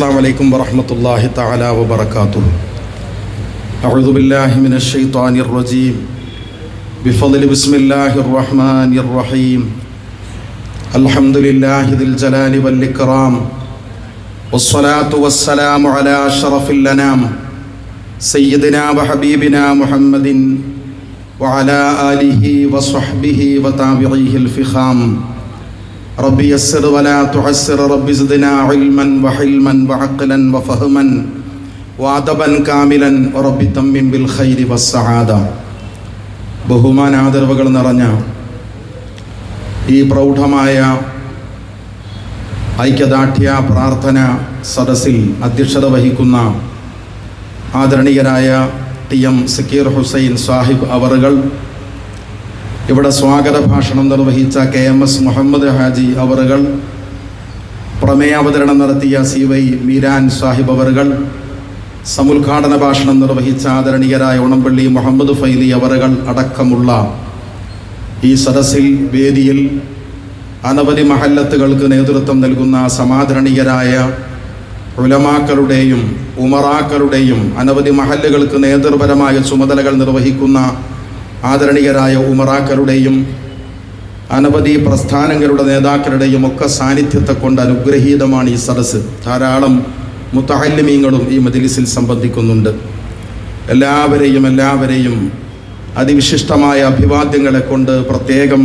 السلام عليكم ورحمة الله تعالى وبركاته. أعوذ بالله من الشيطان الرجيم. بفضل بسم الله الرحمن الرحيم. الحمد لله ذي الجلال والإكرام، والصلاة والسلام على أشرف الأنام سيدنا وحبيبنا محمد وعلى آله وصحبه وتابعيه الفخام. ربي يسر ولا تعسر، ربي زدنا علما وحلما وعقلا وفهما وأدبا كاملا، وربي تمم بالخير والسعادة. ബഹുമാനാദരവുകൾ നിറഞ്ഞ ഈ പ്രൗഢമായ ഐക്യദാർഢ്യ പ്രാർത്ഥന സദസ്സിൽ അധ്യക്ഷത വഹിക്കുന്ന ആദരണീയരായ ടി.എം. സക്കീർ ഹുസൈൻ സാഹിബ് അവറുകൾ, ഇവിടെ സ്വാഗത ഭാഷണം നിർവഹിച്ച KMS മുഹമ്മദ് ഹാജി അവറുകൾ, പ്രമേയാവതരണം നടത്തിയ CY മീരാൻ സാഹിബ് അവറുകൾ, സമുദ്ഘാടന ഭാഷണം നിർവഹിച്ച ആദരണീയരായ ഉണമ്പള്ളി മുഹമ്മദ് ഫൈലി അവറുകൾ അടക്കമുള്ള ഈ സദസ്സിൽ വേദിയിൽ അനവധി മഹല്ലത്തുകൾക്ക് നേതൃത്വം നൽകുന്ന സമാദരണീയരായ ഉലമാക്കളുടെയും ഉമറാക്കളുടെയും അനവധി മഹല്ലുകൾക്ക് നേതൃപരമായ ചുമതലകൾ നിർവഹിക്കുന്ന ആദരണീയരായ ഉമറാക്കളുടെയും അനവധി പ്രസ്ഥാനങ്ങളുടെ നേതാക്കളുടെയും ഒക്കെ സാന്നിധ്യത്തെ കൊണ്ട് അനുഗ്രഹീതമാണ് ഈ സദസ്സ്. ധാരാളം മുത്തഅല്ലിമീങ്ങളും ഈ മജ്ലിസിൽ സംബന്ധിക്കുന്നുണ്ട്. എല്ലാവരെയും അതിവിശിഷ്ടമായ അഭിവാദ്യങ്ങളെ കൊണ്ട് പ്രത്യേകം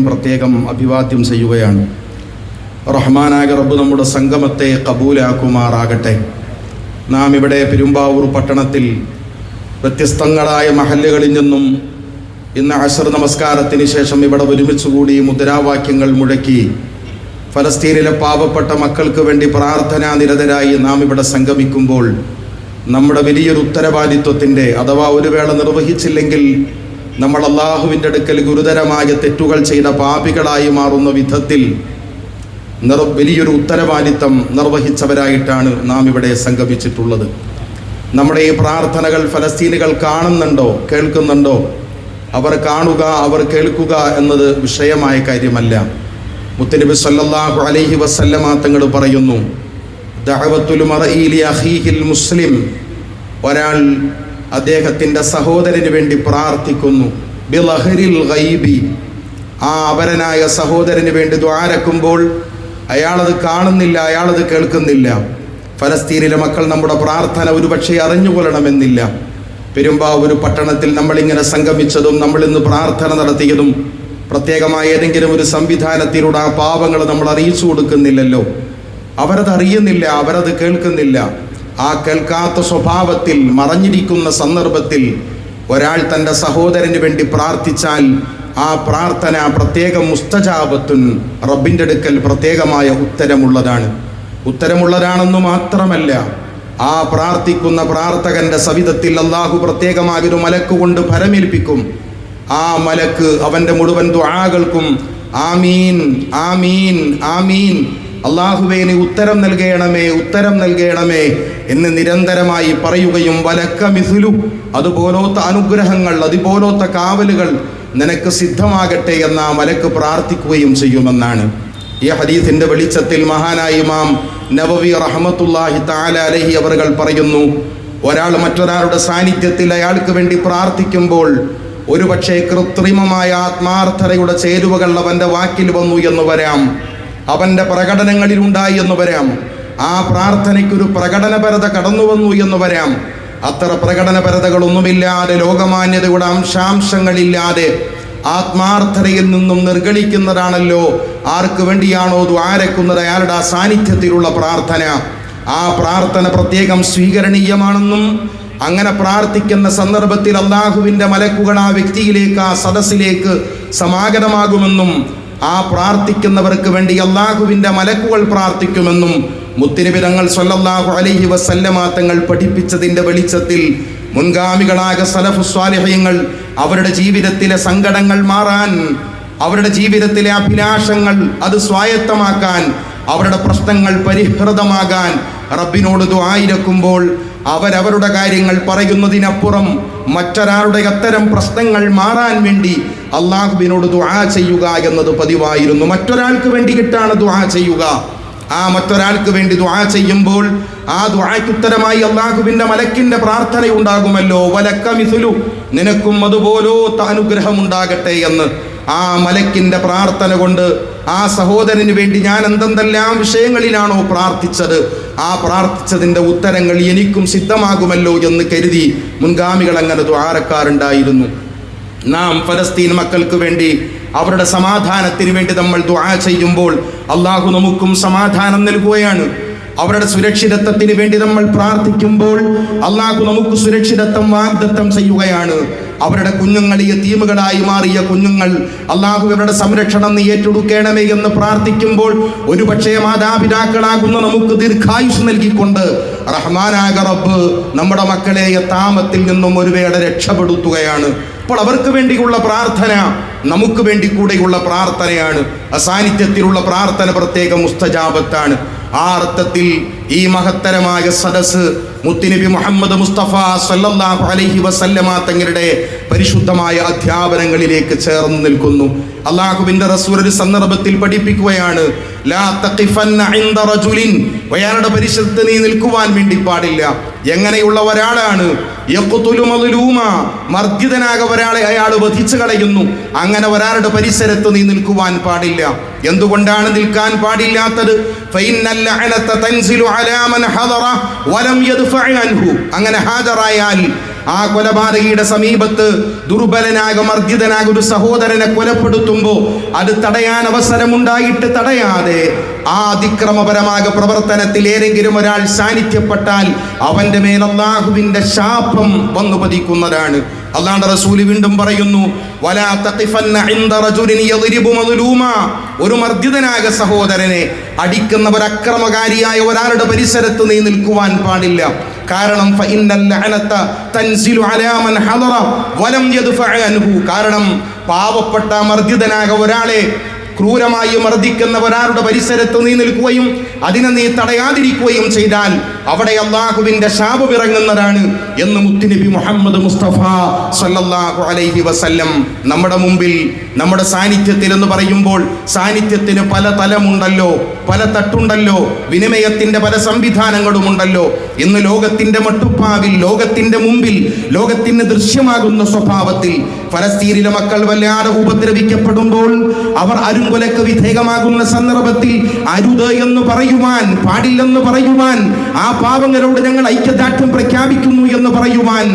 അഭിവാദ്യം ചെയ്യുകയാണ്. റഹ്മാനായ റബ്ബ് നമ്മുടെ സംഗമത്തെ കബൂലാക്കുമാറാകട്ടെ. നാം ഇവിടെ പെരുമ്പാവൂർ പട്ടണത്തിൽ വ്യത്യസ്തങ്ങളായ മഹല്ലുകളിൽ നിന്നും ഇന്ന് അസ്ർ നമസ്കാരത്തിന് ശേഷം ഇവിടെ ഒരുമിച്ചുകൂടി മുദ്രാവാക്യങ്ങൾ മുഴക്കി ഫലസ്തീനിലെ പാവപ്പെട്ട മക്കൾക്ക് വേണ്ടി പ്രാർത്ഥനാ നിരതരായി നാം ഇവിടെ സംഗമിക്കുമ്പോൾ നമ്മുടെ വലിയൊരു ഉത്തരവാദിത്വത്തിൻ്റെ, അഥവാ ഒരു വേള നിർവഹിച്ചില്ലെങ്കിൽ നമ്മൾ അള്ളാഹുവിൻ്റെ അടുക്കൽ ഗുരുതരമായ തെറ്റുകൾ ചെയ്ത പാപികളായി മാറുന്ന വിധത്തിൽ വലിയൊരു ഉത്തരവാദിത്വം നിർവഹിച്ചവരായിട്ടാണ് നാം ഇവിടെ സംഗമിച്ചിട്ടുള്ളത്. നമ്മുടെ ഈ പ്രാർത്ഥനകൾ ഫലസ്തീനികൾ കാണുന്നുണ്ടോ, കേൾക്കുന്നുണ്ടോ? അവർ കാണുക, അവർ കേൾക്കുക എന്നത് വിഷയമായ കാര്യമല്ല. മുത്തനബി സല്ലല്ലാഹു അലൈഹി വസല്ലമ തങ്ങൾ പറയുന്നു, ദഅവത്തുൽ മർഇ ലി അഖീഹിൽ മുസ്ലിം, ഒരാൾ അദ്ദേഹത്തിൻ്റെ സഹോദരന് വേണ്ടി പ്രാർത്ഥിക്കുന്നു, ബിളഹരിൽ ഗൈബി, ആ അപരനായ സഹോദരന് വേണ്ടി ദുആരക്കുമ്പോൾ അയാളത് കാണുന്നില്ല, അയാളത് കേൾക്കുന്നില്ല. ഫലസ്തീനിലെ മക്കൾ നമ്മുടെ പ്രാർത്ഥന ഒരുപക്ഷെ അറിഞ്ഞുകൊള്ളണമെന്നില്ല. പെരുമ്പാവൂർ പട്ടണത്തിൽ നമ്മളിങ്ങനെ സംഗമിച്ചതും നമ്മളിന്ന് പ്രാർത്ഥന നടത്തിയതും പ്രത്യേകമായ ഏതെങ്കിലും ഒരു സംവിധാനത്തിലൂടെ ആ പാവങ്ങൾ നമ്മൾ അറിയിച്ചു കൊടുക്കുന്നില്ലല്ലോ. അവരത് അറിയുന്നില്ല, അവരത് കേൾക്കുന്നില്ല. ആ കേൾക്കാത്ത സ്വഭാവത്തിൽ മറഞ്ഞിരിക്കുന്ന സന്ദർഭത്തിൽ ഒരാൾ തൻ്റെ സഹോദരന് വേണ്ടി പ്രാർത്ഥിച്ചാൽ ആ പ്രാർത്ഥന പ്രത്യേകം മുസ്തജാബത്തുൻ, റബ്ബിൻ്റെ അടുക്കൽ പ്രത്യേകമായ ഉത്തരമുള്ളതാണെന്നു മാത്രമല്ല, ആ പ്രാർത്ഥിക്കുന്ന പ്രാർത്ഥകന്റെ സവിധത്തിൽ അള്ളാഹു പ്രത്യേകമായൊരു മലക്ക് കൊണ്ട് ഭരമേൽപ്പിക്കും. ആ മലക്ക് അവൻ്റെ മുഴുവൻ ദുആകൾക്കും ആമീൻ ആമീൻ ആമീൻ, അള്ളാഹുവേ നീ ഉത്തരം നൽകണമേ എന്ന് നിരന്തരമായി പറയുകയും വലക്ക മിസ്ലു, അതുപോലത്തെ അനുഗ്രഹങ്ങൾ, അതുപോലത്തെ കാവലുകൾ നിനക്ക് സിദ്ധമാകട്ടെ എന്ന ആ മലക്ക് പ്രാർത്ഥിക്കുകയും ചെയ്യുമെന്നാണ്. ഈ ഹദീസിന്റെ വെളിച്ചത്തിൽ മഹാനായ ഇമാം നവവി റഹ്മത്തുള്ളാഹി തആല അലൈഹി അവറുകൾ പറയുന്നു, ഒരാൾ മറ്റൊരാളുടെ സാന്നിധ്യത്തിൽ അയാൾക്ക് വേണ്ടി പ്രാർത്ഥിക്കുമ്പോൾ ഒരുപക്ഷെ കൃത്രിമമായ ആത്മാർത്ഥതയുടെ ചേരുവകൾ അവൻ്റെ വാക്കിൽ വന്നു എന്ന് വരാം, അവൻ്റെ പ്രകടനങ്ങളിൽ ഉണ്ടായി എന്ന് വരാം, ആ പ്രാർത്ഥനയ്ക്കൊരു പ്രകടനപരത കടന്നു വന്നു എന്ന് വരാം. അത്ര പ്രകടനപരതകളൊന്നുമില്ലാതെ, ലോകമാന്യതയുടെ അംശാംശങ്ങളില്ലാതെ ആത്മാർത്ഥതയിൽ നിന്നും നിർഗളിക്കുന്നതാണല്ലോ ആർക്ക് വേണ്ടിയാണോ ദുആരക്കുന്നത് അയാളുടെ ആ സാന്നിധ്യത്തിലുള്ള പ്രാർത്ഥന. ആ പ്രാർത്ഥന പ്രത്യേകം സ്വീകരണീയമാണെന്നും അങ്ങനെ പ്രാർത്ഥിക്കുന്ന സന്ദർഭത്തിൽ അള്ളാഹുവിൻ്റെ മലക്കുകൾ ആ വ്യക്തിയിലേക്ക്, ആ സദസ്സിലേക്ക് സമാഗതമാകുമെന്നും ആ പ്രാർത്ഥിക്കുന്നവർക്ക് വേണ്ടി അള്ളാഹുവിൻ്റെ മലക്കുകൾ പ്രാർത്ഥിക്കുമെന്നും മുത്തുനബി തങ്ങൾ സ്വല്ലല്ലാഹു അലൈഹി വസല്ലമ തങ്ങൾ പഠിപ്പിച്ചതിൻ്റെ വെളിച്ചത്തിൽ മുൻഗാമികളായ സലഫു സ്വാലിഹീങ്ങൾ അവരുടെ ജീവിതത്തിലെ സങ്കടങ്ങൾ മാറാൻ, അവരുടെ ജീവിതത്തിലെ അഭിലാഷങ്ങൾ അത് സ്വായത്തമാക്കാൻ, അവരുടെ പ്രശ്നങ്ങൾ പരിഹൃതമാകാൻ റബ്ബിനോട് ദുആയിരക്കുമ്പോൾ അവരവരുടെ കാര്യങ്ങൾ പറയുന്നതിനപ്പുറം മറ്റൊരാളുടെ അത്തരം പ്രശ്നങ്ങൾ മാറാൻ വേണ്ടി അള്ളാഹുവിനോട് ദുആ ചെയ്യുക എന്നത് പതിവായിരുന്നു. മറ്റൊരാൾക്ക് വേണ്ടിയിട്ടാണ് ദുആ ചെയ്യുക. ആ മറ്റൊരാൾക്ക് വേണ്ടി ദുആ ചെയ്യുമ്പോൾ ആ ദുആയ്ക്ക് ഉത്തരമായി അല്ലാഹുവിന്റെ മലക്കിന്റെ പ്രാർത്ഥന ഉണ്ടാകുമല്ലോ, വലക്ക മിസ്ലു, നിനക്കും അതുപോലത്തെ അനുഗ്രഹം ഉണ്ടാകട്ടെ എന്ന്. ആ മലക്കിന്റെ പ്രാർത്ഥന കൊണ്ട് ആ സഹോദരന് വേണ്ടി ഞാൻ എന്തെല്ലാം വിഷയങ്ങളിലാണോ പ്രാർത്ഥിച്ചത്, ആ പ്രാർത്ഥിച്ചതിൻ്റെ ഉത്തരങ്ങൾ എനിക്കും സിദ്ധമാകുമല്ലോ എന്ന് കരുതി മുൻഗാമികൾ അങ്ങനെ ദുആറക്കാറുണ്ടായിരുന്നു. നാം ഫലസ്തീൻ മക്കൾക്ക് വേണ്ടി അവരുടെ സമാധാനത്തിന് വേണ്ടി നമ്മൾ ദുആ ചെയ്യുമ്പോൾ അള്ളാഹു നമുക്കും സമാധാനം നൽകുകയാണ്. അവരുടെ സുരക്ഷിതത്വത്തിന് വേണ്ടി നമ്മൾ പ്രാർത്ഥിക്കുമ്പോൾ അള്ളാഹു നമുക്ക് സുരക്ഷിതത്വം വാഗ്ദത്തം ചെയ്യുകയാണ്. അവരുടെ കുഞ്ഞുങ്ങൾ യതീമുകളായി മാറിയ കുഞ്ഞുങ്ങൾ അള്ളാഹു അവരുടെ സംരക്ഷണം നീ ഏറ്റെടുക്കണമേ എന്ന് പ്രാർത്ഥിക്കുമ്പോൾ ഒരുപക്ഷെ മാതാപിതാക്കളാകുന്ന നമുക്ക് ദീർഘായുസ് നൽകിക്കൊണ്ട് റഹ്മാനായ റബ്ബ് നമ്മുടെ മക്കളെ യതാമത്തിൽ നിന്നും ഒരു വേള രക്ഷപ്പെടുത്തുകയാണ്. അപ്പോൾ അവർക്ക് വേണ്ടിയുള്ള പ്രാർത്ഥന നമുക്ക് വേണ്ടി കൂടെയുള്ള പ്രാർത്ഥനയാണ്. അസാന്നിധ്യത്തിലുള്ള പ്രാർത്ഥന പ്രത്യേക മുസ്തജാബത്താണ്. ആ അർത്ഥത്തിൽ ഈ മഹത്തരമായ സദസ് മുത്തുനബി മുഹമ്മദ് മുസ്തഫ സല്ലല്ലാഹു അലൈഹി വസല്ലമ തങ്ങളുടെ പരിശുദ്ധമായ അധ്യാപനങ്ങളിലേക്ക് ചേർന്ന് നിൽക്കുന്നു. അള്ളാഹുവിന്റെ റസൂൽ ഒരു സന്ദർഭത്തിൽ പഠിപ്പിക്കുകയാണ്, ലാ തഖിഫന്ന ഇൻദ റജുലിൻ, അയാളുടെ പരിശുദ്ധ നീ നിൽക്കുവാൻ വേണ്ടി പാടില്ല. എങ്ങനെയുള്ള ഒരാളാണ്? യഖ്തുലു മദ്ലൂമ, മർദ്ദിതനായ ഒരാളെ അയാൾ വധിച്ചു കളയുന്നു. അങ്ങനെ ഒരാളുടെ പരിസരത്ത് നീ നിൽക്കുവാൻ പാടില്ല. എന്തുകൊണ്ടാണ് നിൽക്കാൻ പാടില്ലാത്തത്? ഫഇന്നൽ ലഅനത തൻസിലു അലാ മൻ ഹദറ വലം യദ്ഫഅ അൻഹു. അങ്ങനെ ഹാജറായാൽ ആ കൊലപാതകിയുടെ സമീപത്ത് ദുർബലനാക മർദ്ദിതനാക ഒരു സഹോദരനെ കൊലപ്പെടുത്തുമ്പോൾ അത് തടയാൻ അവസരമുണ്ടായിട്ട് തടയാതെ ആ അതിക്രമപരമായ പ്രവർത്തനത്തിൽ ഏതെങ്കിലും ഒരാൾ സാന്നിധ്യപ്പെട്ടാൽ അവന്റെ മേൽ അല്ലാഹുവിന്റെ ശാപം വന്നു പതിക്കുന്നതാണ്. അല്ലാഹുവിന്റെ റസൂൽ വീണ്ടും പറയുന്നു, വലാ തഖിഫന്ന ഇൻദ റജുലിൻ യദ്രിബു മദ്ലൂമ, ഒരു മർദ്ദിതനായ സഹോദരനെ അടിക്കുന്ന ഒരു അക്രമകാരിയായ ഒരാളുടെ പരിസരത്ത് നീ നിൽക്കുവാൻ പാടില്ല. കാരണം ഫഇന്നൽ ലഅനത തൻസിലു അലാ മൻ ഹദറ വലം യദ്ഫഅ അൻഹു. കാരണം പാവപ്പെട്ട മർദ്ദിതനായ ഒരാളെ ക്രൂരമായി മർദ്ദിക്കുന്ന ഒരാളുടെ പരിസരത്ത് നീ നിൽക്കുകയും അതിനെ നീ തടയാതിരിക്കുകയും ചെയ്താൽ അവിടെ അള്ളാഹുവിന്റെ ശാപം ഇറങ്ങുന്നതാണ് എന്ന് മുത്തുനബി മുഹമ്മദ് മുസ്തഫ സല്ലല്ലാഹു അലൈഹി വസല്ലം നമ്മുടെ മുമ്പിൽ നമ്മുടെ സാന്നിധ്യത്തിൽ എന്ന് പറയുമ്പോൾ സാന്നിധ്യത്തിന് പല തലമുണ്ടല്ലോ, പല തട്ടുണ്ടല്ലോ, വിനിമയത്തിന്റെ പല സംവിധാനങ്ങളുമുണ്ടല്ലോ. ഇന്ന് ലോകത്തിന്റെ മട്ടുപ്പാവിൽ, ലോകത്തിന്റെ മുമ്പിൽ, ലോകത്തിന് ദൃശ്യമാകുന്ന സ്വഭാവത്തിൽ ഫലസ്തീനിലെ മക്കൾ വല്ലാതെ ഉപദ്രവിക്കപ്പെടുമ്പോൾ അവർ അരുങ്കൊലക്ക് വിധേയമാകുന്ന സന്ദർഭത്തിൽ അരുത് എന്ന് പറയുവാൻ, പാടില്ലെന്ന് പറയുവാൻ, ആ പാവങ്ങളോട് ഞങ്ങൾ ഐക്യദാർഢ്യം പ്രഖ്യാപിക്കുന്നു എന്ന് പറയുവാൻ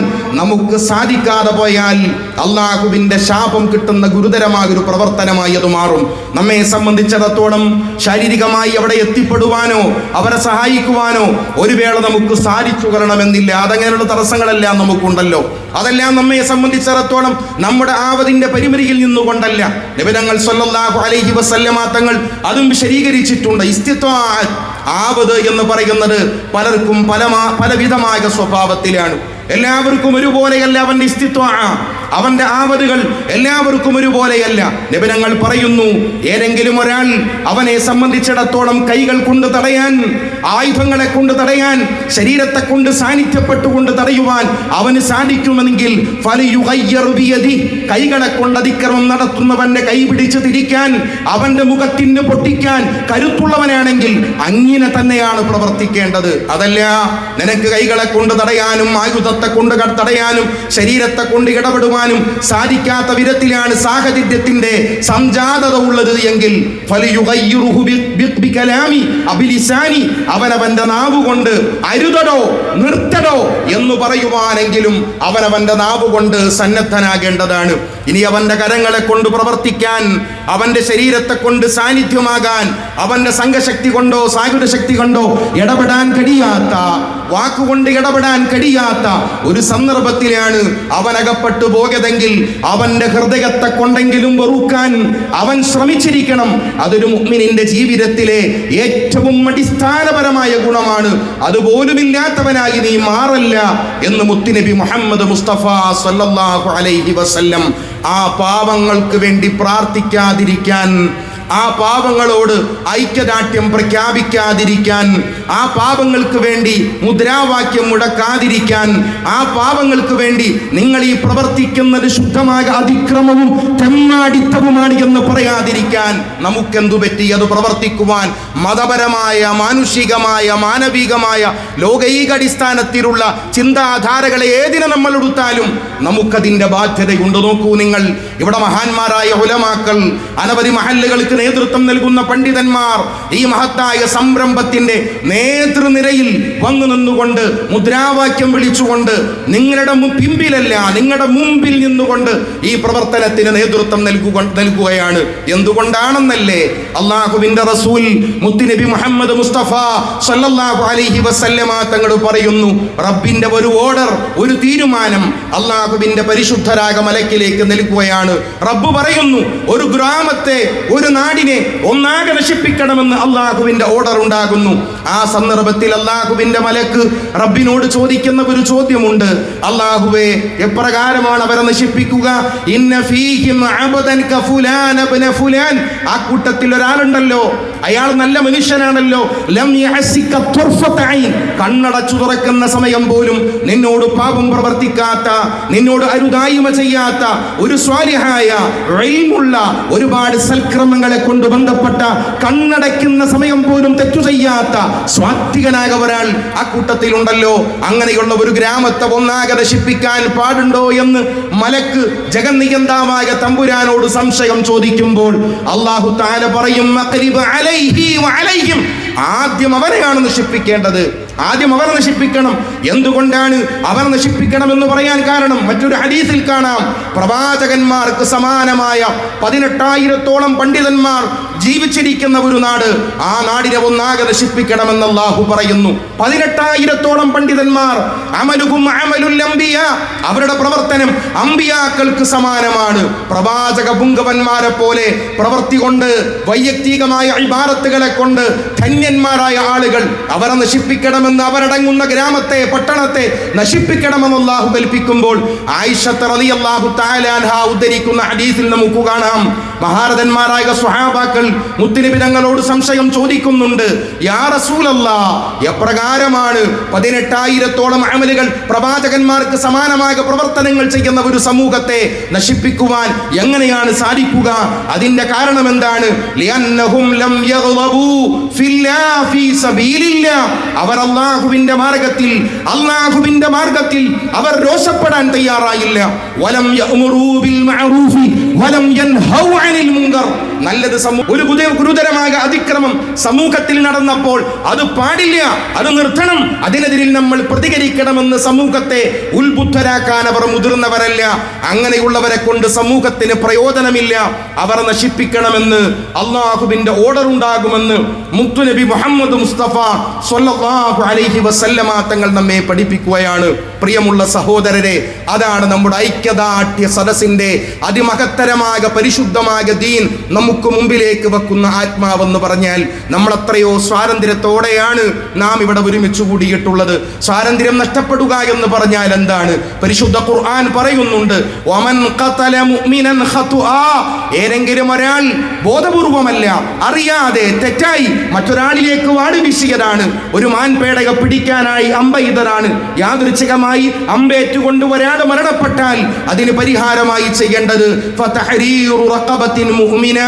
നമുക്ക് സാധിക്കാതെ പോയാൽ അള്ളാഹുവിന്റെ ശാപം കിട്ടുന്ന ഗുരുതരമായൊരു പ്രവർത്തനമായി അത് മാറും. നമ്മെ സംബന്ധിച്ചിടത്തോളം ശാരീരികമായി അവിടെ എത്തിപ്പെടുവാനോ അവരെ സഹായിക്കുവാനോ ഒരു വേള നമുക്ക് സാധിച്ചു കൊള്ളണമെന്നില്ല. അതങ്ങനെയുള്ള തടസ്സങ്ങളെല്ലാം നമുക്കുണ്ടല്ലോ. അതെല്ലാം നമ്മെ സംബന്ധിച്ചിടത്തോളം നമ്മുടെ ആവതിന്റെ പരിമിതിയിൽ നിന്നുകൊണ്ടല്ല. നബി തങ്ങൾ സല്ലല്ലാഹു അലൈഹി വസല്ലമ തങ്ങൾ അതും വിശദീകരിച്ചിട്ടുണ്ട്. ഇസ്തിത്വാഅത്ത്, ആവത് എന്ന് പറയുന്നത് പലർക്കും പലവിധമായ സ്വഭാവത്തിലാണ്. എല്ലാവർക്കും ഒരുപോലെയല്ല അവന്റെ ഇസ്തിത്വാഅത്ത്, അവന്റെ ആവതുകൾ എല്ലാവർക്കും ഒരുപോലെയല്ല. നബി തങ്ങൾ പറയുന്നു, ഏതെങ്കിലും ഒരാൾ അവനെ സംബന്ധിച്ചിടത്തോളം കൈകൾ കൊണ്ട് തടയാൻ, ആയുധങ്ങളെ കൊണ്ട് തടയാൻ, ശരീരത്തെ കൊണ്ട് സാന്നിധ്യപ്പെട്ടുകൊണ്ട് തടയുവാൻ അവന് സാധിക്കുമെങ്കിൽ ഫലയുഗയ്യിറു ബിയദി, കൈകളെ കൊണ്ട് അതിക്രമം നടത്തുന്നവന്റെ കൈ പിടിച്ച് തിരിക്കാൻ, അവന്റെ മുഖത്തിന് പൊട്ടിക്കാൻ കരുത്തുള്ളവനാണെങ്കിൽ അങ്ങനെ തന്നെയാണ് പ്രവർത്തിക്കേണ്ടത്. അതല്ല നിനക്ക് കൈകളെ കൊണ്ട് തടയാനും ആയുധത്തെ കൊണ്ട് തടയാനും ശരീരത്തെ കൊണ്ട് ഇടപെടുവാനും സാധിക്കാത്ത വിധത്തിലാണ് സാഹചര്യത്തിന്റെ സംജാതത ഉള്ളത് എങ്കിൽ അവനവന്റെ നാവുകൊണ്ട് അരുതടോ നിർത്തടോ എന്ന് പറയുവാനെങ്കിലും അവനവന്റെ നാവുകൊണ്ട് സന്നദ്ധനാകേണ്ടതാണ്. ഇനി അവന്റെ കരങ്ങളെ കൊണ്ട് പ്രവർത്തിക്കാൻ, അവന്റെ ശരീരത്തെ കൊണ്ട് സാന്നിധ്യമാകാൻ, അവന്റെ സംഘശക്തി കൊണ്ടോ സായുധശക്തി കൊണ്ടോ ഇടപെടാൻ കഴിയാത്ത, വാക്കുകൊണ്ട് ഇടപെടാൻ കഴിയാത്ത ഒരു സന്ദർഭത്തിലാണ് അവൻ അകപ്പെട്ടു പോയതെങ്കിൽ അവന്റെ ഹൃദയത്തെ കൊണ്ടെങ്കിലും വെറുക്കാൻ അവൻ ശ്രമിച്ചിരിക്കണം. അതൊരു മുഅ്മിനിന്റെ ജീവിതത്തിലെ ഏറ്റവും അടിസ്ഥാനപരമായ ഗുണമാണ്. അതുപോലുമില്ലാത്തവനായി നീ മാറല്ല എന്ന് മുത്തുനബി മുഹമ്മദ് മുസ്തഫ സല്ലല്ലാഹു അലൈഹി വസല്ലം. ആ പാവങ്ങൾക്ക് വേണ്ടി പ്രാർത്ഥിക്കാതിരിക്കാൻ ആ പാപങ്ങളോട് ഐക്യദാർഢ്യം പ്രഖ്യാപിക്കാതിരിക്കാൻ, ആ പാപങ്ങൾക്ക് വേണ്ടി മുദ്രാവാക്യം മുടക്കാതിരിക്കാൻ, ആ പാപങ്ങൾക്ക് വേണ്ടി നിങ്ങൾ ഈ പ്രവർത്തിക്കുന്നത് ശുദ്ധമായ അതിക്രമവും തെമ്മാടിത്തവുമാണ് എന്ന് പറയാതിരിക്കാൻ നമുക്കെന്തു പറ്റി? അത് പ്രവർത്തിക്കുവാൻ മതപരമായ, മാനുഷികമായ, മാനവികമായ, ലോകൈകാടിസ്ഥാനത്തിലുള്ള ചിന്താധാരകളെ ഏതിനെ നമ്മൾ എടുത്താലും നമുക്കതിൻ്റെ ബാധ്യതയുണ്ട്. നോക്കൂ നിങ്ങൾ, ഇവിടെ മഹാന്മാരായ ഉലമാക്കൾ, അനവധി മഹല്ലുകൾക്ക് നേതൃത്വം നൽകുന്ന പണ്ഡിതന്മാർ ഈ മഹത്തായ സംരംഭത്തിന്റെ നേതൃനിരയിൽ വന്നു നിന്നുകൊണ്ട് മുദ്രാവാക്യം വിളിച്ചുകൊണ്ട് നിങ്ങളുടെ പിമ്പിലല്ല, നിങ്ങളുടെ മുമ്പിൽ നിന്നുകൊണ്ട് ഈ പ്രവർത്തനത്തിന് നേതൃത്വം നൽകുകയാണ്. എന്തുകൊണ്ടാണെന്നല്ലേ? അള്ളാഹുവിന്റെ റസൂൽ മുത്തുനബി മുഹമ്മദ് മുസ്തഫ സല്ലല്ലാഹു അലൈഹി വസല്ലമ തങ്ങൾ പറയുന്നു, റബ്ബിന്റെ ഒരു ഓർഡർ, ഒരു തീരുമാനം അള്ളാഹുവിന്റെ പരിശുദ്ധരായ മലക്കിലേക്ക് നൽകുകയാണ്. റബ്ബ് പറയുന്നു, ഒരു ഗ്രാമത്തെ, ഒരു നാടിനെ ഒന്നാകെ നശിപ്പിക്കണമെന്ന് അള്ളാഹുവിന്റെ ഓർഡർ ഉണ്ടാകുന്നു. ആ സന്ദർഭത്തിൽ അള്ളാഹുവിന്റെ മലക്ക് റബ്ബിനോട് ചോദിക്കുന്ന ഒരു ചോദ്യമുണ്ട്. അള്ളാഹുവേ, എപ്രകാരമാണ് അവരെ നശിപ്പിക്കുക? ഇന്ന ഫീഹിം അബ്ദൻ കഫുലാൻ ഇബ്ന ഫുലാൻ, ആ കൂട്ടത്തിൽ ഒരാളുണ്ടല്ലോ, അയാൾ നല്ല മനുഷ്യനാണല്ലോ, ലം യഅസിക തുർഫത ഐൻ, കണ്ണടച്ചു തുറക്കുന്ന സമയം പോലും നിന്നോട് പാപം പ്രവർത്തിക്കാത്ത, നിന്നോട് അരുതായ്മ ചെയ്യാത്ത, ഒരു സ്വാലിഹായ ഇൽമുള്ള, ഒരുപാട് സൽക്രമങ്ങളെ കൊണ്ട് ബന്ധപ്പെട്ട, കണ്ണടയ്ക്കുന്ന സമയം പോലും തെറ്റു ചെയ്യാത്ത സ്വാത്വികനായ ഒരാൾ ആ കൂട്ടത്തിലുണ്ടല്ലോ. അങ്ങനെയുള്ള ഒരു ഗ്രാമത്തെ ഒന്നാകെ നശിപ്പിക്കാൻ പാടുണ്ടോ എന്ന് മലക്ക് ജഗന്നിയന്താവായ തമ്പുരാനോട് സംശയം ചോദിക്കുമ്പോൾ അല്ലാഹു തആല പറയും, മഖരിബ് അലൈഹി വഅലൈഹിം, ആദ്യം അവരെയാണ് നശിപ്പിക്കേണ്ടത്, ആദ്യം അവർ നശിപ്പിക്കണം. എന്തുകൊണ്ടാണ് അവർ നശിപ്പിക്കണം എന്ന് പറയാൻ കാരണം? മറ്റൊരു ഹദീസിൽ കാണാം, പ്രവാചകന്മാർക്ക് സമാനമായ 18,000-ഓളം പണ്ഡിതന്മാർ ജീവിച്ചിരിക്കുന്ന ഒരു നാട്, ആ നാടിനെ ഒന്നാകെ നശിപ്പിക്കണമെന്ന് അല്ലാഹു പറയുന്നു. 18,000-ഓളം പണ്ഡിതന്മാർ, അമലുഹും അമലുൽ അംബിയ, അവരുടെ പ്രവർത്തനം അംബിയാക്കൾക്ക് സമാനമാണ്. പ്രവാചക പുങ്കവന്മാരെ പോലെ പ്രവൃത്തി കൊണ്ട്, വൈയക്തികമായ ഇബാദത്തുകളെ കൊണ്ട് ധന്യന്മാരായ ആളുകൾ അവരെ നശിപ്പിക്കണമെന്ന്, അവരടങ്ങുന്ന ഗ്രാമത്തെ, പട്ടണത്തെ നശിപ്പിക്കണമെന്ന് അല്ലാഹു കൽപ്പിക്കുമ്പോൾ ആയിഷ റളിയല്ലാഹു തആല അൻഹ ഉദ്ധരിക്കുന്ന ഹദീസിൽ നമുക്ക് കാണാം, മഹാരഥന്മാരായ സ്വഹാബാക്കൾ മുത്തുനബി തങ്ങളോട് സംശയം ചോദിക്കുന്നുണ്ട്, യാ റസൂലല്ലാഹ്, എപ്രകാരമാണ് 18,000-ഓളം അമലുകൾ പ്രവാചകന്മാർക്ക് സമാനമായ പ്രവർത്തനങ്ങൾ ചെയ്യുന്ന ഒരു സമൂഹത്തെ നശിപ്പിക്കുവാൻ എങ്ങനെയാണ് സാധിക്കുക? അതിന്റെ കാരണം എന്താണ്? ലിഅന്നഹും ലം യഗ്ളബൂ ഫില്ലാഹി ഫീ സബീലില്ലാഹ്, അവർ അല്ലാഹുവിന്റെ മാർഗ്ഗത്തിൽ അവർ രോഷപ്പെടാൻ തയ്യാറായില്ല. വലം യഅ്മുറൂ ബിൽ മഅറൂഫി വലം യൻഹൗ അനിൽ മുൻകർ, നല്ലത് ഒരു ഗുരുതരമായ അതിക്രമം സമൂഹത്തിൽ നടന്നപ്പോൾ അത് പാടില്ല, അത് നിർത്തണം, അതിനെതിരിൽ നമ്മൾ പ്രതികരിക്കണമെന്ന് സമൂഹത്തെ ഉത്ബുദ്ധരാക്കാൻ അവർ മുതിർന്നവരല്ല. അങ്ങനെയുള്ളവരെ കൊണ്ട് സമൂഹത്തിന് പ്രയോജനമില്ല, അവർ നശിപ്പിക്കണമെന്ന് അള്ളാഹുവിന്റെ ഓർഡർ ഉണ്ടാകുമെന്ന് മുത്തുനബി മുഹമ്മദ് മുസ്തഫ സ്വല്ലല്ലാഹു അലൈഹി വസല്ലമ തങ്ങൾ നമ്മെ പഠിപ്പിക്കുകയാണ്. പ്രിയമുള്ള സഹോദരരെ, അതാണ് നമ്മുടെ ഐക്യദാർഢ്യ സദസ്സിന്റെ അതിമഹത്തരമായ പരിശുദ്ധമായ ദീൻ നമുക്ക് മുമ്പിലേക്ക് വെക്കുന്ന ആത്മാവെന്ന് പറഞ്ഞാൽ, നമ്മൾ എത്രയോ സ്വാതന്ത്ര്യത്തോടെയാണ് നാം ഇവിടെ ഒരുമിച്ച് കൂടിയിട്ടുള്ളത്. സ്വാതന്ത്ര്യം നഷ്ടപ്പെടുക എന്ന് പറഞ്ഞാൽ എന്താണ്? പരിശുദ്ധ ഖുർആൻ പറയുന്നുണ്ട്, വമൻ ഖതല മുഅ്മിനൻ ഖതുആ, ഏതെങ്കിലും ഒരാൾ ബോധപൂർവമല്ല, അറിയാതെ, തെറ്റായി മറ്റൊരാളിലേക്ക് വാടി വീശിയതാണ്, ഒരു മാൻപേടക പിടിക്കാനായി അമ്പെയ്തതാണ്, യാദൃച്ഛികമായി അമ്പേറ്റുകൊണ്ട് ഒരാൾ മരണപ്പെട്ടാൽ അതിന് പരിഹാരമായി ചെയ്യേണ്ടത് ഫതഹരീറു റഖബത്തിൻ മുഅ്മിന,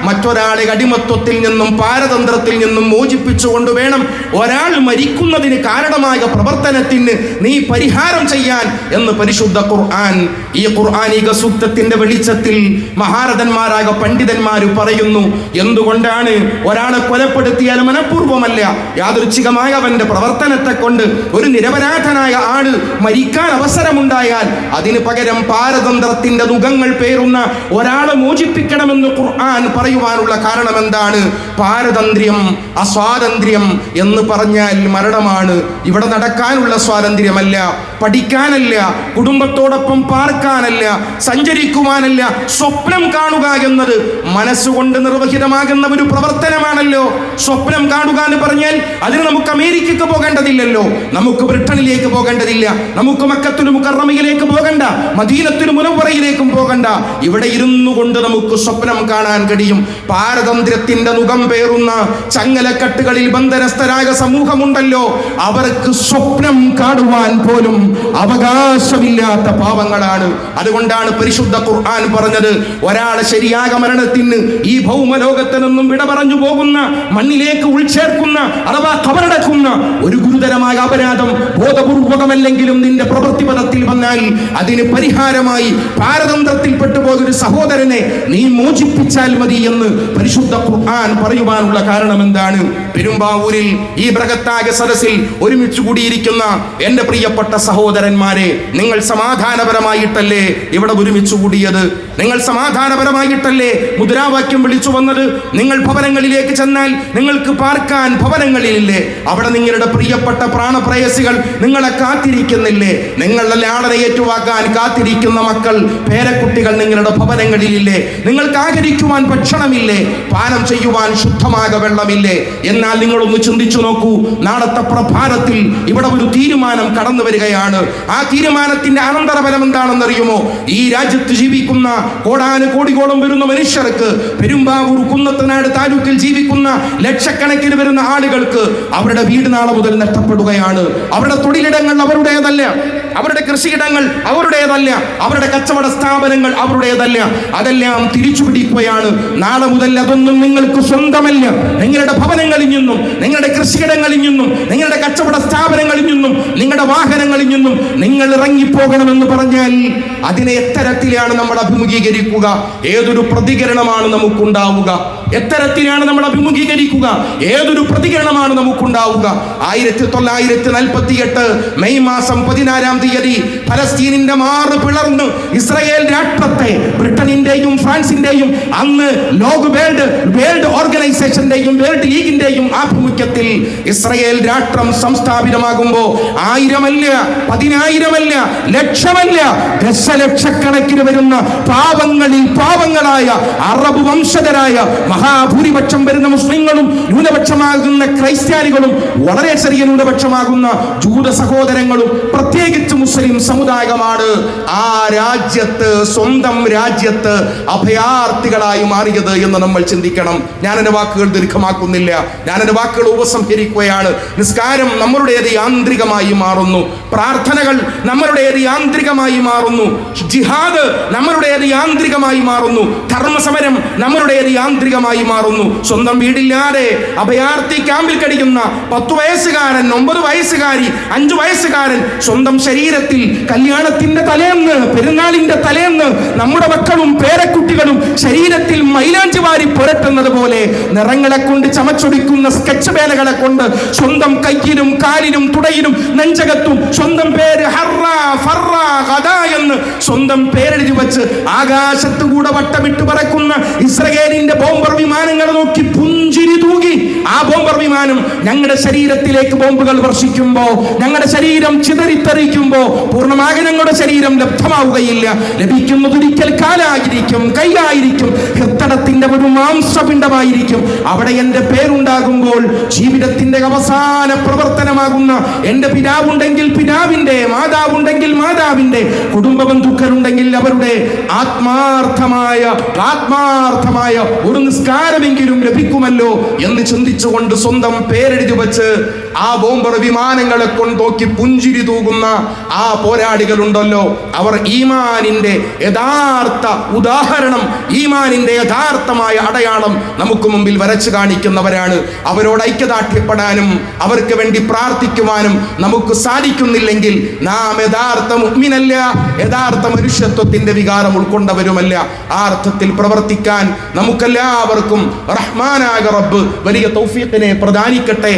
മറ്റൊരാളെ അടിമത്വത്തിൽ നിന്നും പാരതന്ത്രത്തിൽ നിന്നും മോചിപ്പിച്ചുകൊണ്ട് വേണം ഒരാൾ മരിക്കുന്നതിന് കാരണമായ പ്രവർത്തനത്തിന് നീ പരിഹാരം ചെയ്യാൻ എന്ന് പരിശുദ്ധ ഖുർആൻ. ഈ ഖുർആനിക സൂക്തത്തിന്റെ വെളിച്ചത്തിൽ മഹാരഥന്മാരായ പണ്ഡിതന്മാർ പറയുന്നു, എന്തുകൊണ്ടാണ് ഒരാളെ കൊലപ്പെടുത്തിയാൽ മനഃപൂർവ്വമല്ല, യാദൃച്ഛികമായ അവന്റെ പ്രവർത്തനത്തെ കൊണ്ട് ഒരു നിരപരാധനായ ആള് മരിക്കാൻ അവസരമുണ്ടായാൽ അതിന് പകരം പാരതന്ത്രത്തിന്റെ മുഖങ്ങൾ പേറുന്ന ഒരാളെ മോചിപ്പിക്കണമെന്ന് ഖുർആൻ പറയുവാനുള്ള കാരണം എന്താണ്? പാരതന്ത്ര്യം, അസ്വാതന്ത്ര്യം എന്ന് പറഞ്ഞാൽ മരണമാണ്. ഇവിടെ നടക്കാനുള്ള സ്വാതന്ത്ര്യമല്ല, പഠിക്കാനല്ല, കുടുംബത്തോടൊപ്പം പാർക്കാനല്ല, സഞ്ചരിക്കുവാനല്ല, സ്വപ്നം കാണുക എന്നത് മനസ്സുകൊണ്ട് നിർവഹിതമാകുന്ന ഒരു പ്രവർത്തനമാണല്ലോ. സ്വപ്നം കാണുക എന്ന് പറഞ്ഞാൽ അതിന് നമുക്ക് അമേരിക്കക്ക് പോകേണ്ടതില്ലല്ലോ, നമുക്ക് ബ്രിട്ടനിലേക്ക് പോകേണ്ടതില്ല, നമുക്ക് മക്കത്തുൽ മുകറമയിലേക്ക് പോകണ്ട, മദീനത്തുൽ മുനവ്വറയിലേക്കും പോകണ്ട. ഇവിടെ ഇവിടെ ഇരുന്നു കൊണ്ട് നമുക്ക് സ്വപ്നം കാണാൻ കഴിയും. പാരതന്ത്ര്യത്തിന്റെ മുഖം പേറുന്ന ചങ്ങലക്കെട്ടുകളിൽ ബന്ധനസ്ഥരായ സമൂഹമുണ്ടല്ലോ, അവർക്ക് സ്വപ്നം കാണുവാൻ പോലും അവകാശമില്ലാത്ത പാവങ്ങളാണ്. അതുകൊണ്ടാണ് പരിശുദ്ധ ഖുർആൻ പറഞ്ഞത്, ഒരാളെ ശരിയായ മരണത്തിന് ഈ ഭൗമലോകത്ത് നിന്നും വിട പറഞ്ഞു പോകുന്ന, മണ്ണിലേക്ക് ഉൾച്ചേർക്കുന്ന അഥവാ കബറടക്കുന്ന ഒരു ഗുരുതരമായ അപരാധം ബോധപൂർവകമല്ലെങ്കിലും നിന്റെ പ്രവൃത്തിപഥത്തിൽ വന്നാൽ അതിന് പരിഹാരമായി പാരതന്ത്രത്തിൽപ്പെട്ടു പോയൊരു സഹോദരനെ നീ മോചിപ്പിച്ചാൽ മതി എന്ന് പരിശുദ്ധ ഖുർആൻ പറയുവാനുള്ള കാരണം എന്താണ്? പെരുമ്പാവൂരിൽ ഈ ബൃഹത്തായ സദസ്സിൽ ഒരുമിച്ച് കൂടിയിരിക്കുന്ന എന്റെ പ്രിയപ്പെട്ട സഹോദരന്മാരെ, നിങ്ങൾ സമാധാനപരമായിട്ടല്ലേ ഇവിടെ ഒരുമിച്ച് കൂടിയത്? നിങ്ങൾ സമാധാനപരമായിട്ടല്ലേ മുദ്രാവാക്യം വിളിച്ചു വന്നത്? നിങ്ങൾ ഭവനങ്ങളിലേക്ക് ചെന്നാൽ നിങ്ങൾക്ക് പാർക്കാൻ ഭവനങ്ങളിലില്ലേ? അവിടെ നിങ്ങളുടെ പ്രിയപ്പെട്ട പ്രാണപ്രേയസികൾ നിങ്ങളെ കാത്തിരിക്കുന്നില്ലേ? നിങ്ങളുടെ ലാളന ഏറ്റുവാക്കാൻ കാത്തിരിക്കുന്ന മക്കൾ, പേരക്കുട്ടികൾ നിങ്ങളുടെ ഭവനങ്ങളിലില്ലേ? നിങ്ങൾക്ക് ആഹരിക്കുവാൻ ഭക്ഷണമില്ലേ? പാനം ചെയ്യുവാൻ ശുദ്ധമായ വെള്ളമില്ലേ? എന്നാൽ നിങ്ങളൊന്ന് ചിന്തിച്ചു നോക്കൂ, നാളത്തെ പ്രഭാതത്തിൽ ഇവിടെ ഒരു തീരുമാനം കടന്നു വരികയാണ്. ആ തീരുമാനത്തിന്റെ അനന്തരഫലം എന്താണെന്നറിയുമോ? ഈ രാജ്യത്ത് ജീവിക്കുന്ന കോടാനുകോടിയോളം വരുന്ന മനുഷ്യർക്ക്, പെരുമ്പാവൂർ കുന്നത്തനാട് താലൂക്കിൽ ജീവിക്കുന്ന ലക്ഷക്കണക്കിന് വരുന്ന ആളുകൾക്ക് അവരുടെ വീട് നാളെ മുതൽ നഷ്ടപ്പെടുകയാണ്. അവരുടെ തൊഴിലിടങ്ങൾ അവരുടേതല്ല, അവരുടെ കൃഷിയിടങ്ങൾ അവരുടേതല്ല, അവരുടെ കച്ചവട സ്ഥാപനങ്ങൾ അവരുടേതല്ല. അതെല്ലാം തിരിച്ചു പിടിക്കുകയാണ്. നാളെ മുതൽ അതൊന്നും നിങ്ങൾക്ക് സ്വന്തമല്ല. നിങ്ങളുടെ ഭവനങ്ങളിൽ നിന്നും, നിങ്ങളുടെ കൃഷിയിടങ്ങളിൽ നിന്നും, നിങ്ങളുടെ കച്ചവട സ്ഥാപനങ്ങളിൽ നിന്നും, നിങ്ങളുടെ വാഹനങ്ങളിൽ നിന്നും നിങ്ങൾ ഇറങ്ങിപ്പോകണമെന്ന് പറഞ്ഞാൽ അതിനെ എത്തരത്തിലാണ് നമ്മൾ അഭിമുഖീകരിക്കുക? ഏതൊരു പ്രതികരണമാണ് നമുക്കുണ്ടാവുക? എത്തരത്തിലാണ് നമ്മൾ അഭിമുഖീകരിക്കുക? ഏതൊരു പ്രതികരണമാണ് നമുക്കുണ്ടാവുക? 1948 മെയ് മാസം 16 ഫലസ്തീനിന്റെ മാറ് പിളർന്ന് ഇസ്രായേൽ രാഷ്ട്രത്തെ ബ്രിട്ടനിന്റെയും ഫ്രാൻസിന്റെയും അന്ന് വേൾഡ് ഓർഗനൈസേഷന്റെയും വേൾഡ് ലീഗിന്റെയും ആഭിമുഖ്യത്തിൽ ഇസ്രായേൽ രാഷ്ട്രം സംസ്ഥാപിതമാകുമ്പോ 1000 അല്ല, 10000 അല്ല, ലക്ഷമല്ല, ദശലക്ഷക്കണക്കിന് വരുന്ന പാവങ്ങളിൽ പാവങ്ങളായ അറബ് വംശജരായ മഹാഭൂരിപക്ഷം വരുന്ന മുസ്ലിങ്ങളും ന്യൂനപക്ഷമാകുന്ന ക്രൈസ്ത്യാനികളും വളരെ ചെറിയ ന്യൂനപക്ഷമാകുന്ന ജൂത സഹോദരങ്ങളും പ്രത്യേകിച്ച് മുസ്ലിം സമുദായമാണ് ആ രാജ്യത്ത്, സ്വന്തം രാജ്യത്ത് അഭയാർത്ഥികളായി മാറിയത് എന്ന് നമ്മൾ ചിന്തിക്കണം. ഞാൻ എൻ്റെ വാക്കുകൾ ദീർഘമാക്കുന്നില്ല, ഞാൻ എൻ്റെ വാക്കുകൾ ഉപസംഹരിക്കുകയാണ്. നിസ്കാരം നമ്മളുടേത് യാന്ത്രികമായി മാറുന്നു, പ്രാർത്ഥനകൾ നമ്മളുടേത് യാന്ത്രികമായി മാറുന്നു, ജിഹാദ് നമ്മളുടേത് യാന്ത്രികമായി മാറുന്നു, ധർമ്മസമരം നമ്മളുടേത് യാന്ത്രികമായി മാറുന്നു. സ്വന്തം വീടില്ലാതെ അഭയാർത്ഥി ക്യാമ്പിൽ കഴിയുന്ന 10 വയസ്സുകാരൻ, 9 വയസ്സുകാരി, 5 വയസ്സുകാരൻ സ്വന്തം ശരീരത്തിൽ കല്യാണത്തിന്റെ തലേന്ന്, പെരുന്നാളിന്റെ തലേന്ന് നമ്മുടെ മക്കളും പേരക്കുട്ടികളും ശരീരത്തിൽ മൈലാഞ്ചി വാരി പുരട്ടുന്നത് പോലെ നിറങ്ങളെ കൊണ്ട് ചമച്ചൊടിക്കുന്ന സ്കെച്ച് പേനകളെ കൊണ്ട് സ്വന്തം കയ്യിലും കാലിലും തുടയിലും നെഞ്ചകത്തും സ്വന്തം പേര് എന്ന് സ്വന്തം പേരെഴുതി വെച്ച് ആകാശത്ത് കൂടെ വട്ടമിട്ട് പറക്കുന്ന ഇസ്രായേലിന്റെ ബോംബർ വിമാനങ്ങൾ നോക്കി പുഞ്ചിരി തൂകി ആ ബോംബർ വിമാനം ഞങ്ങളുടെ ശരീരത്തിലേക്ക് ബോംബുകൾ വർഷിക്കുമ്പോ, ഞങ്ങളുടെ ശരീരം ചിതറിത്തെറിക്കുമ്പോ പൂർണ്ണമായി ഞങ്ങളുടെ ശരീരം ലബ്ധമാവുകയില്ല. ലഭിക്കുന്നതൊരിക്കൽ കാലായിരിക്കും, കൈയായിരിക്കും, ഹൃദയത്തിന്റെ ഒരു മാംസപിണ്ഡമായിരിക്കും. അവിടെ എന്റെ പേരുണ്ടാകുമ്പോൾ ജീവിതത്തിന്റെ അവസാന പ്രവർത്തനമാകുന്ന എന്റെ പിതാവുണ്ടെങ്കിൽ പിതാവിന്റെ, മാതാവുണ്ടെങ്കിൽ മാതാവിന്റെ, കുടുംബ ബന്ധുക്കളുണ്ടെങ്കിൽ അവരുടെ ആത്മാർത്ഥമായ ഒരു നിസ്കാരമെങ്കിലും ലഭിക്കുമല്ലോ എന്ന് ചിന്തിച്ചുകൊണ്ട് സ്വന്തം പേരെഴുതി വെച്ച് ആ ബോംബർ വിമാനങ്ങളെ കൊണ്ട് നോക്കി പുഞ്ചിരി തൂകുന്ന ആ പോരാളികളുണ്ടല്ലോ, അവർ ഈമാനിന്റെ യഥാർത്ഥ ഉദാഹരണം, ഈമാനിന്റെ യഥാർത്ഥമായ അടയാളം നമുക്ക് മുമ്പിൽ വരച്ചു കാണിക്കുന്നവരാണ്. അവരോട് ഐക്യദാർഢ്യപ്പെടാനും അവർക്ക് വേണ്ടി പ്രാർത്ഥിക്കുവാനും നമുക്ക് സാധിക്കുന്നില്ലെങ്കിൽ നാം യഥാർത്ഥ മുഅ്മിനല്ല, യഥാർത്ഥ മനുഷ്യത്വത്തിന്റെ വികാരം ഉൾക്കൊണ്ടവരുമല്ല. ആ അർത്ഥത്തിൽ പ്രവർത്തിക്കാൻ നമുക്കെല്ലാവർക്കും റഹ്മാനായ റബ്ബ് വലിയ തൗഫീഖിനെ പ്രദാനിക്കട്ടെ.